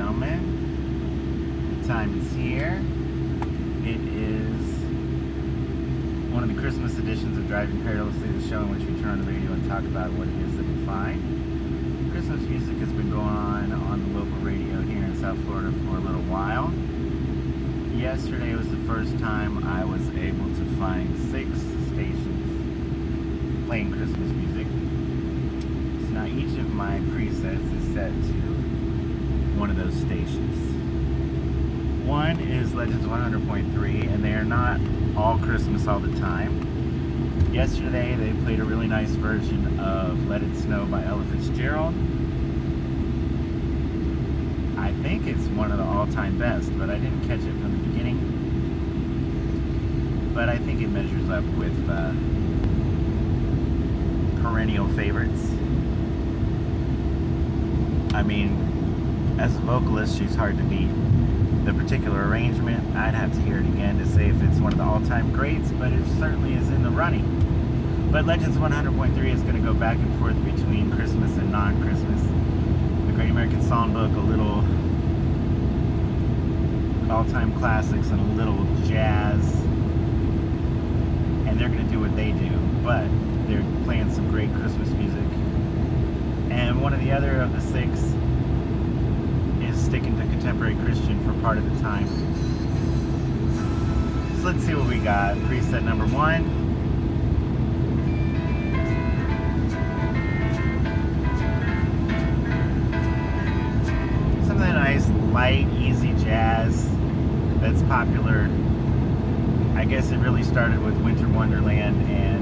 gentlemen, the time is here. It is one of the Christmas editions of Driving Perilously, the show in which we turn on the radio and talk about what it is that we find. Christmas music has been going on the local radio here in South Florida for a little while. Yesterday was the first time I was able to find 6 stations playing Christmas music. So now each of my presets is set to one of those stations. One is Legends 100.3, and they are not all Christmas all the time. Yesterday they played a really nice version of Let It Snow by Ella Fitzgerald. I think it's one of the all-time best, but I didn't catch it from the beginning. But I think it measures up with perennial favorites. I mean, as a vocalist, she's hard to beat. The particular arrangement, I'd have to hear it again to say if it's one of the all-time greats, but it certainly is in the running. But Legends 100.3 is going to go back and forth between Christmas and non-Christmas. The Great American Songbook, a little all-time classics, and a little jazz. And they're going to do what they do, but they're playing some great Christmas music. And one of the other of the 6 is sticking to contemporary Christian for part of the time. So let's see what we got. Preset number 1. Something nice, light, easy jazz that's popular. I guess it really started with Winter Wonderland and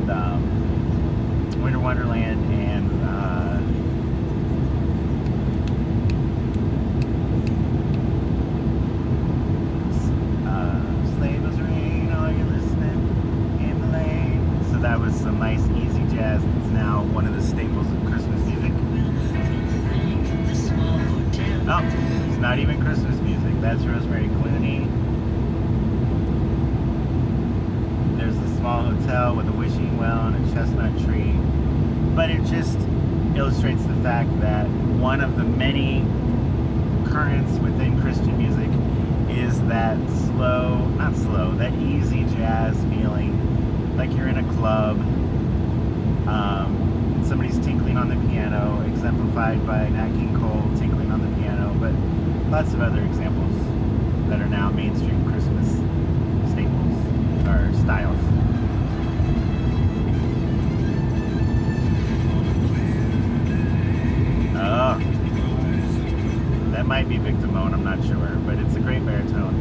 Sleigh Bells Ring, are you listening in the lane? So that was some nice easy jazz that's now one of the staples of Christmas music. Oh, it's not even Christmas music. That's Rosemary Clooney. There's a small hotel with a wishing well and a chestnut tree. But it just illustrates the fact that one of the many currents within Christian music is that that easy jazz feeling, like you're in a club, and somebody's tinkling on the piano, exemplified by Nat King Cole tinkling on the piano, but lots of other examples that are now mainstream Christmas staples, or styles. Oh, that might be Victor Moan, I'm not sure, but it's a great baritone,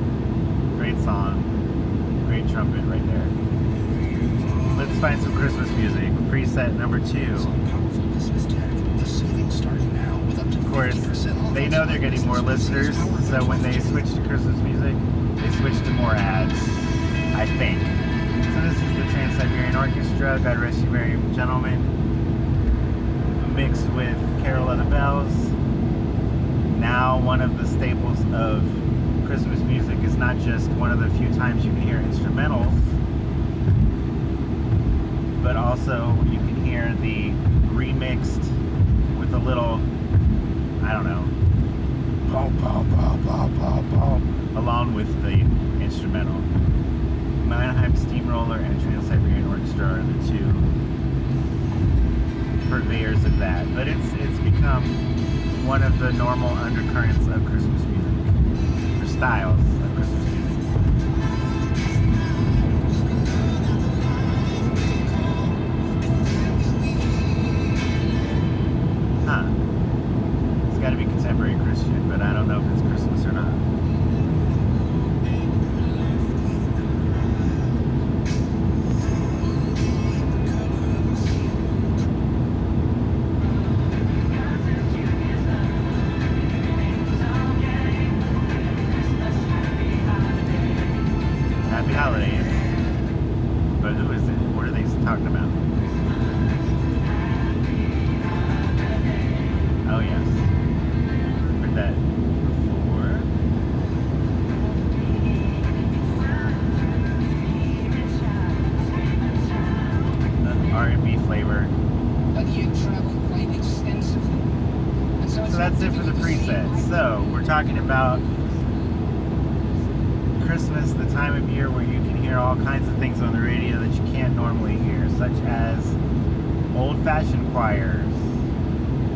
great song, great trumpet right there. Let's find some Christmas music. Preset number 2. Of course, they know they're getting more listeners, so when they switch to Christmas music, they switch to more ads, I think. So this is the Trans-Siberian Orchestra, God Rest You Merry Gentlemen, mixed with Carol of the Bells. Now one of the staples of Christmas music is not just one of the few times you can hear instrumentals, but also you can hear the remixed with a little, I don't know, bow, bow, bow, bow, bow, bow, along with the instrumental. Mannheim Steamroller and Trans-Siberian Orchestra are the 2 purveyors of that. But it's become one of the normal undercurrents of Christmas music, or styles of Christmas music. Huh. It's got to be contemporary Christian, but I don't know if it's Christmas or not. Happy holidays. But who is it? What are they talking about? Oh yes. Heard that before. The R&B flavor. But you travel quite extensively. And so it's So that's it for the presets. So we're talking about Christmas, the time of year where you can hear all kinds of things on the radio that you can't normally hear, such as old-fashioned choirs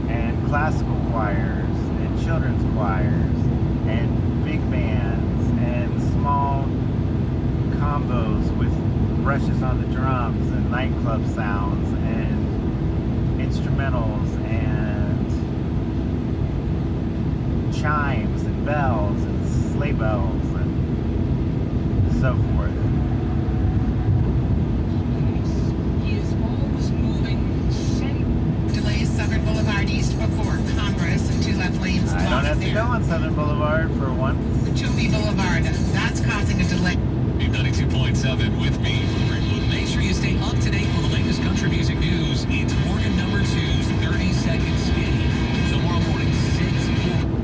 and classical choirs and children's choirs and big bands and small combos with brushes on the drums and nightclub sounds and instrumentals and chimes and bells and sleigh bells and so forth. He is always moving. Delays Southern Boulevard east before Congress and 2 left lanes. I don't have to go on Southern Boulevard for once. Toomey Boulevard, that's causing a delay. 92.7 with me. Make sure you stay up to date with the latest country music news. It's Morgan number 2's 30-second speed. Tomorrow morning, 6:40.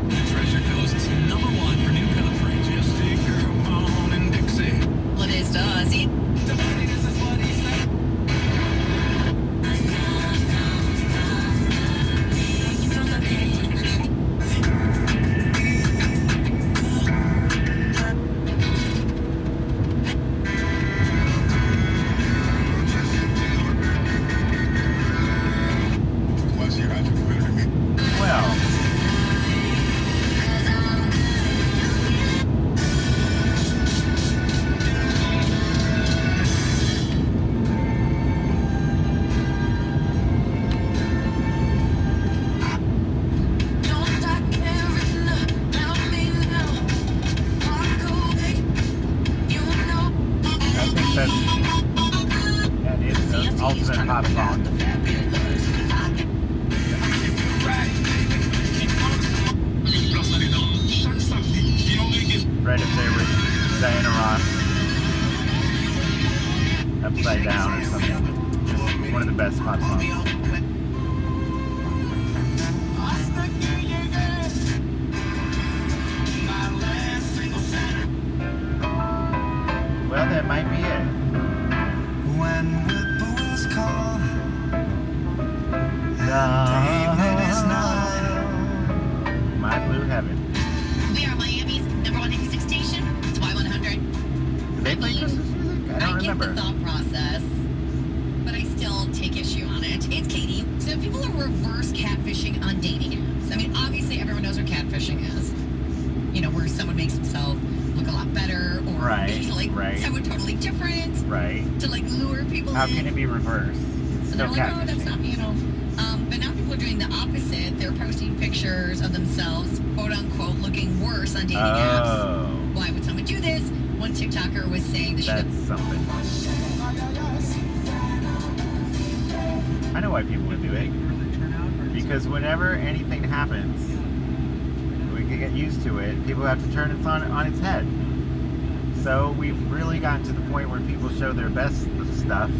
The Treasure Coast's number 1 for new country. Just take her home in Dixie. Well, it is does. That is the ultimate pop song. Right up there with Diana Ross, Upside Down or something. Just one of the best pop songs. Well, that might be it. When whipples call, Evening is nigh. My Blue Heaven. We are Miami's #1 music station. It's Y100. Do they play Christmas music? I don't remember. get the thought process, but I still take issue on it. It's Katie. So people are reverse catfishing on dating apps. I mean, obviously everyone knows what catfishing is. You know, where someone makes himself look a lot better or Right, like right. someone totally different Right. to like lure people How in. can it be reversed? It's And they're still like, oh, that's not, catfishing. you know. But now people are doing the opposite. They're posting pictures of themselves, quote unquote, looking worse on dating apps. Oh, Why would someone do this? One TikToker was saying they should that's something. I know why people would do it. Because whenever anything happens, we can get used to it. People have to turn it on its head. So we've really gotten to the point where people show their best stuff.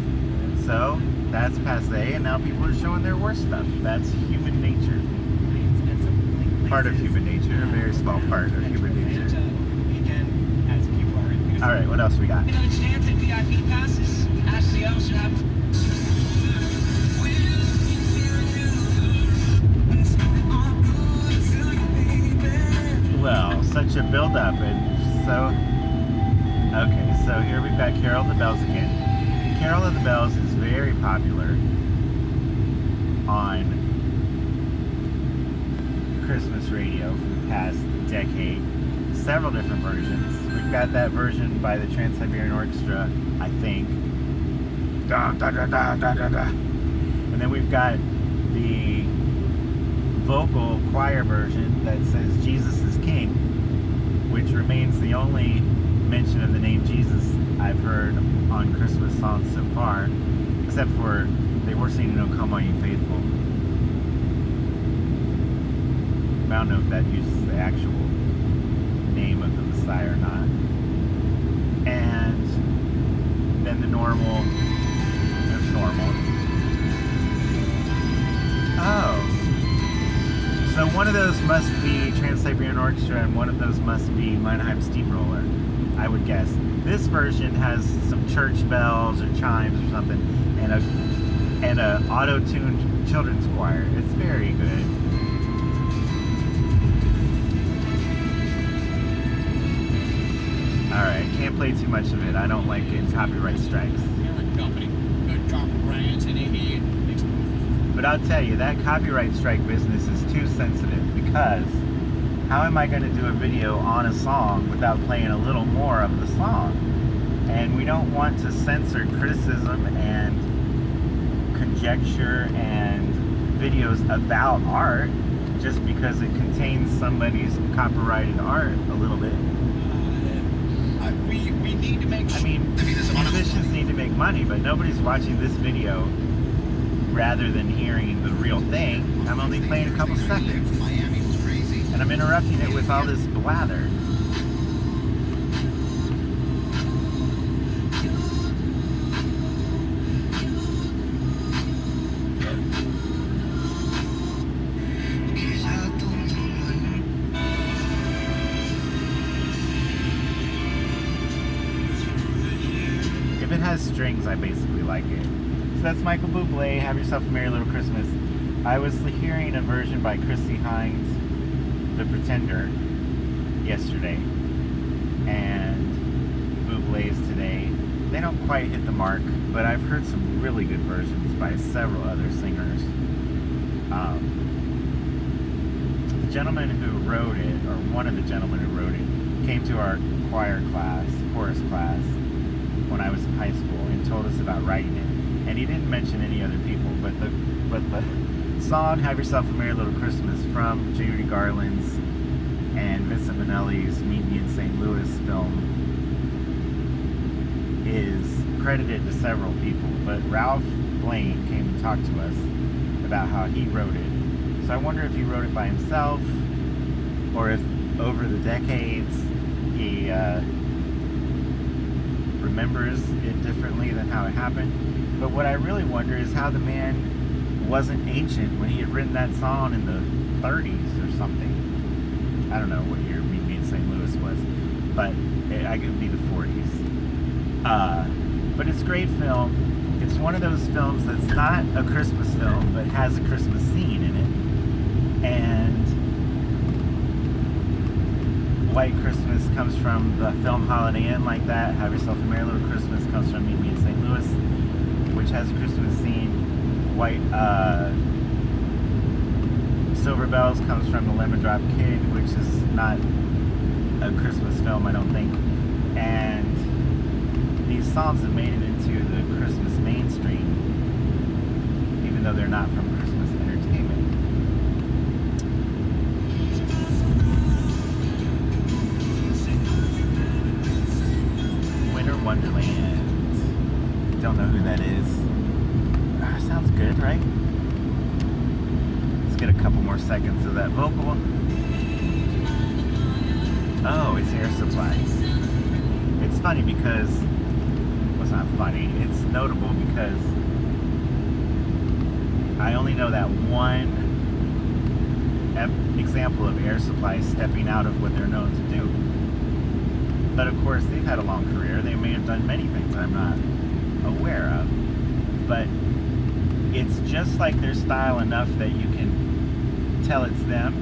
So that's passé, and now people are showing their worst stuff. That's human nature. Part of human nature, a very small part of human nature. All right, what else we got? Another chance at VIP passes. Ashley O should have. Well, such a build-up, and so... Okay, so here we've got Carol of the Bells again. Carol of the Bells is very popular on Christmas radio for the past decade. Several different versions. We've got that version by the Trans-Siberian Orchestra, I think. Da, da, da, da, da, da, da. And then we've got the vocal choir version that says Jesus is King, which remains the only mention of the name Jesus I've heard on Christmas songs so far, except for they were singing "O Come All You Faithful." I don't know if that uses the actual name of the Messiah or not. And then the normal. Oh. So one of those must be Trans-Siberian Orchestra and one of those must be Mannheim Steamroller, I would guess. This version has some church bells or chimes or something and a auto-tuned children's choir. It's very good. Alright, can't play too much of it. I don't like getting copyright strikes. Parent company. Good copyright in here. But I'll tell you, that copyright strike business is too sensitive, because how am I going to do a video on a song without playing a little more of the song? And we don't want to censor criticism and conjecture and videos about art just because it contains somebody's copyrighted art a little bit. We need to make I mean, musicians need to make money, but nobody's watching this video rather than hearing the real thing. I'm only playing a couple seconds, Miami was crazy. and I'm interrupting it with all this blather. If it has strings, I basically like it. So that's Michael Bublé, Have Yourself a Merry Little Christmas. I was hearing a version by Chrissie Hynde, The Pretender, yesterday, and Bublé's today. They don't quite hit the mark, but I've heard some really good versions by several other singers. The gentleman who wrote it, or one of the gentlemen who wrote it, came to our choir class, chorus class, when I was in high school, and told us about writing it. And he didn't mention any other people, but the song "Have Yourself a Merry Little Christmas" from Judy Garland's and Vincent Minnelli's Meet Me in St. Louis film is credited to several people, but Ralph Blaine came to talk to us about how he wrote it. So I wonder if he wrote it by himself, or if over the decades he remembers it differently than how it happened. But what I really wonder is how the man wasn't ancient when he had written that song in the 30s or something. I don't know what year Meet Me in St. Louis was, but I could be the 40s. But it's a great film. It's one of those films that's not a Christmas film, but has a Christmas scene in it. And White Christmas comes from the film Holiday Inn, like that. Have Yourself a Merry Little Christmas comes from Meet Me in St. Louis, which has a Christmas scene. Silver Bells comes from The Lemon Drop Kid, which is not a Christmas film, I don't think. And these songs have made it into the Christmas mainstream, even though they're not from Christmas entertainment. Winter Wonderland. Don't know who that is. Sounds good, right? Let's get a couple more seconds of that vocal. Oh, it's Air Supply. It's funny because, well, it's not funny, it's notable because I only know that one example of Air Supply stepping out of what they're known to do. But of course, they've had a long career. They may have done many things I'm not aware of. But it's just like their style enough that you can tell it's them,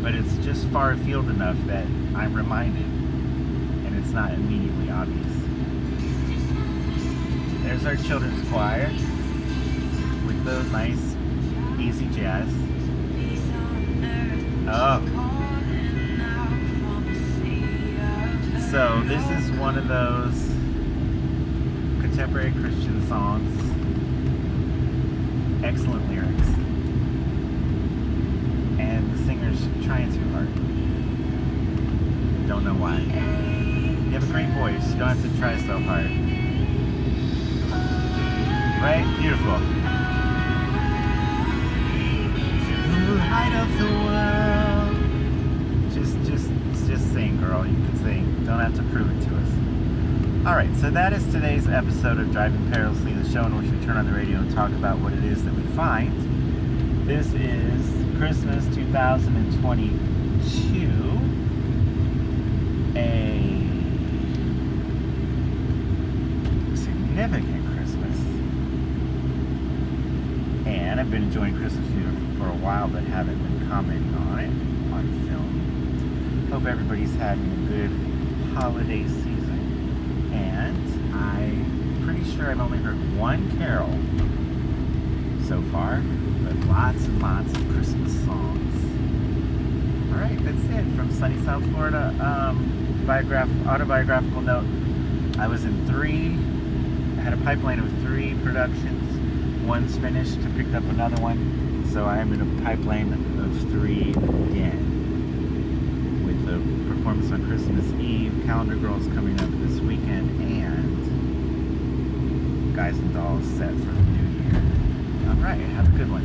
but it's just far afield enough that I'm reminded, and it's not immediately obvious. There's our children's choir with the nice, easy jazz. Oh. So this is one of those contemporary Christian songs. Excellent lyrics. And the singer's trying too hard. Don't know why. You have a great voice. You don't have to try so hard. Right? Beautiful. Light of the world. Just sing, girl. You can sing. Don't have to prove it to us. Alright, so that is today's episode of Driving Perilously, the show in which we turn on the radio and talk about what it is that we find. This is Christmas 2022. A significant Christmas. And and I've been enjoying Christmas music for a while, but haven't been commenting on it on film. Hope everybody's having a good holiday season, and I'm pretty sure I've only heard one carol so far, but lots and lots of Christmas songs. All right, that's it from sunny South Florida. Autobiographical note: I was in I had a pipeline of 3 productions. One's finished. I picked up another one, so I am in a pipeline of 3 again. With the performance on Christmas Eve, Calendar Girls coming up this weekend, and Guys and Dolls set for the new year. All right, have a good one.